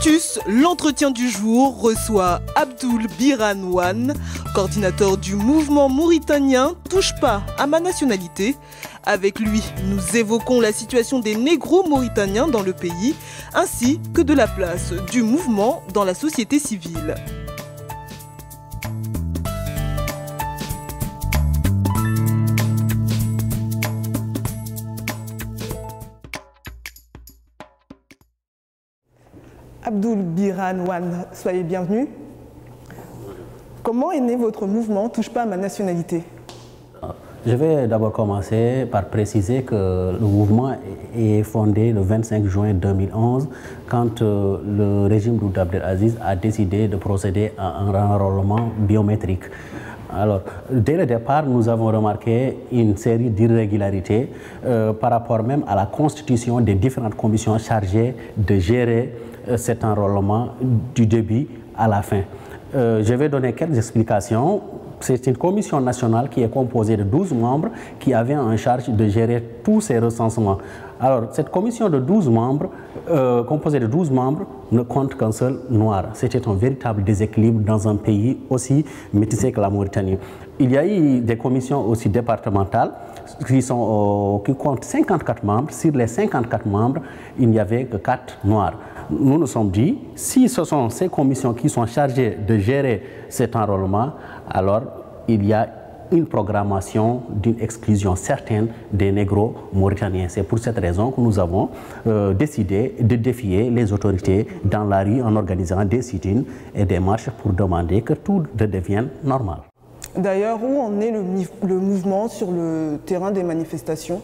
Actus, l'entretien du jour reçoit Abdoul Biran Wane, coordinateur du mouvement mauritanien Touche pas à ma nationalité. Avec lui, nous évoquons la situation des négros mauritaniens dans le pays, ainsi que de la place du mouvement dans la société civile. Abdoul Biran Wane, soyez bienvenue. Comment est né votre mouvement Touche pas à ma nationalité? Je vais d'abord commencer par préciser que le mouvement est fondé le 25 juin 2011 quand le régime d'Abdel Aziz a décidé de procéder à un enrôlement biométrique. Alors, dès le départ, nous avons remarqué une série d'irrégularités par rapport même à la constitution des différentes commissions chargées de gérer cet enrôlement du début à la fin. Je vais donner quelques explications. C'est une commission nationale qui est composée de 12 membres qui avaient en charge de gérer tous ces recensements. Alors, cette commission de 12 membres, composée de 12 membres, ne compte qu'un seul noir. C'était un véritable déséquilibre dans un pays aussi métissé que la Mauritanie. Il y a eu des commissions aussi départementales qui comptent 54 membres. Sur les 54 membres, il n'y avait que 4 noirs. Nous nous sommes dit, si ce sont ces commissions qui sont chargées de gérer cet enrôlement, alors il y a une programmation d'une exclusion certaine des négros mauritaniens. C'est pour cette raison que nous avons décidé de défier les autorités dans la rue en organisant des sit-ins et des marches pour demander que tout redevienne normal. D'ailleurs, où en est le mouvement sur le terrain des manifestations?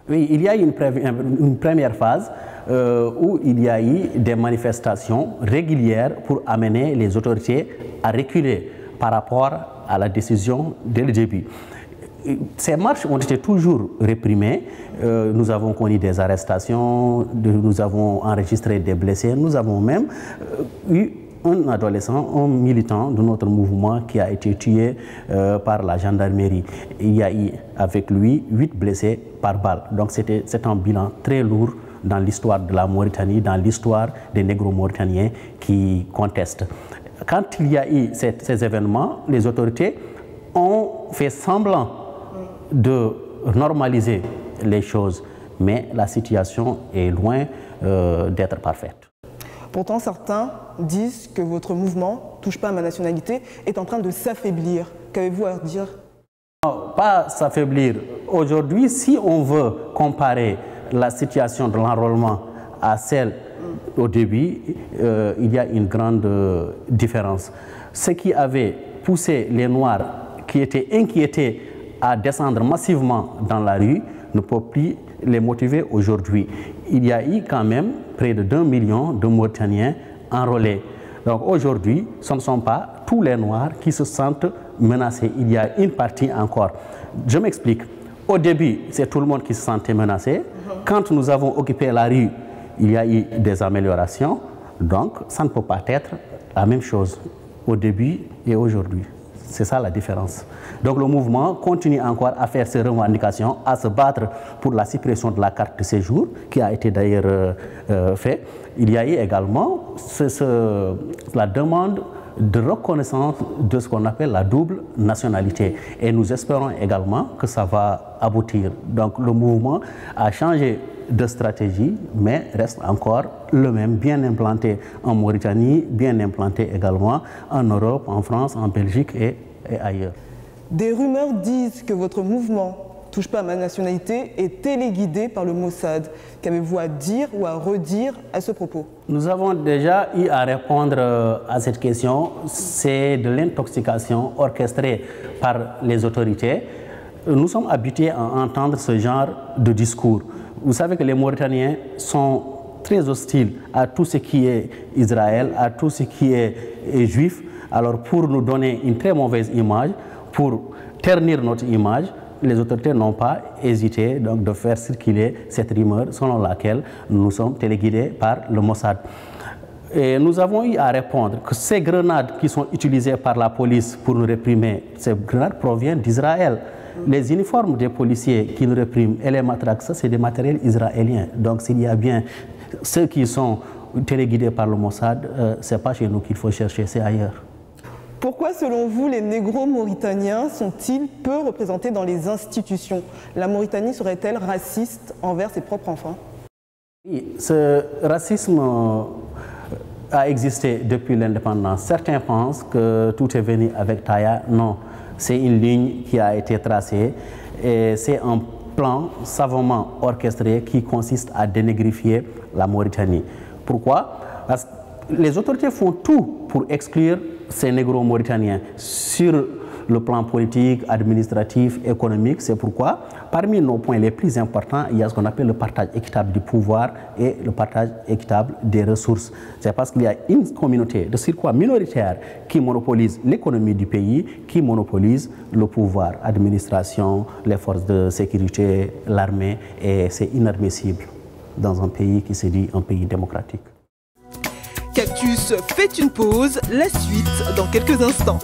Oui, il y a eu une première phase où il y a eu des manifestations régulières pour amener les autorités à reculer par rapport à la décision dès le début. Ces marches ont été toujours réprimées. Nous avons connu des arrestations, nous avons enregistré des blessés, nous avons même eu un adolescent, un militant de notre mouvement qui a été tué par la gendarmerie. Il y a eu avec lui 8 blessés par balle. Donc c'est un bilan très lourd dans l'histoire de la Mauritanie, dans l'histoire des négros mauritaniens qui contestent. Quand il y a eu ces événements, les autorités ont fait semblant de normaliser les choses, mais la situation est loin d'être parfaite. Pourtant, certains disent que votre mouvement Touche pas à ma nationalité est en train de s'affaiblir. Qu'avez-vous à dire? Non, pas s'affaiblir. Aujourd'hui, si on veut comparer la situation de l'enrôlement à celle au début, il y a une grande différence. Ce qui avait poussé les Noirs qui étaient inquiétés à descendre massivement dans la rue ne peut plus les motiver aujourd'hui. Il y a eu quand même près de 2 millions de Mauritaniens enrôlés. Donc aujourd'hui, ce ne sont pas tous les Noirs qui se sentent menacés. Il y a une partie encore. Je m'explique. Au début, c'est tout le monde qui se sentait menacé. Quand nous avons occupé la rue, il y a eu des améliorations. Donc, ça ne peut pas être la même chose au début et aujourd'hui. C'est ça la différence. Donc le mouvement continue encore à faire ses revendications, à se battre pour la suppression de la carte de séjour, qui a été d'ailleurs fait. Il y a eu également la demande de reconnaissance de ce qu'on appelle la double nationalité. Et nous espérons également que ça va aboutir. Donc le mouvement a changé de stratégie, mais reste encore le même, bien implanté en Mauritanie, bien implanté également en Europe, en France, en Belgique et ailleurs. Des rumeurs disent que votre mouvement Touche pas à ma nationalité est téléguidé par le Mossad. Qu'avez-vous à dire ou à redire à ce propos? Nous avons déjà eu à répondre à cette question. C'est de l'intoxication orchestrée par les autorités. Nous sommes habitués à entendre ce genre de discours. Vous savez que les Mauritaniens sont très hostiles à tout ce qui est Israël, à tout ce qui est juif. Alors pour nous donner une très mauvaise image, pour ternir notre image, les autorités n'ont pas hésité donc, de faire circuler cette rumeur selon laquelle nous sommes téléguidés par le Mossad. Et nous avons eu à répondre que ces grenades qui sont utilisées par la police pour nous réprimer, ces grenades proviennent d'Israël. Les uniformes des policiers qui nous répriment et les matraques, ça c'est des matériels israéliens. Donc s'il y a bien ceux qui sont téléguidés par le Mossad, ce n'est pas chez nous qu'il faut chercher, c'est ailleurs. Pourquoi, selon vous, les négros mauritaniens sont-ils peu représentés dans les institutions? La Mauritanie serait-elle raciste envers ses propres enfants? Oui, ce racisme a existé depuis l'indépendance. Certains pensent que tout est venu avec Taya. Non, c'est une ligne qui a été tracée et c'est un plan savamment orchestré qui consiste à dénégrifier la Mauritanie. Pourquoi? Parce que les autorités font tout pour exclure ces négro-mauritaniens sur le plan politique, administratif, économique. C'est pourquoi, parmi nos points les plus importants, il y a ce qu'on appelle le partage équitable du pouvoir et le partage équitable des ressources. C'est parce qu'il y a une communauté de surcroît minoritaire qui monopolise l'économie du pays, qui monopolise le pouvoir, administration, les forces de sécurité, l'armée, et c'est inadmissible dans un pays qui se dit un pays démocratique. Cactus fait une pause, la suite dans quelques instants.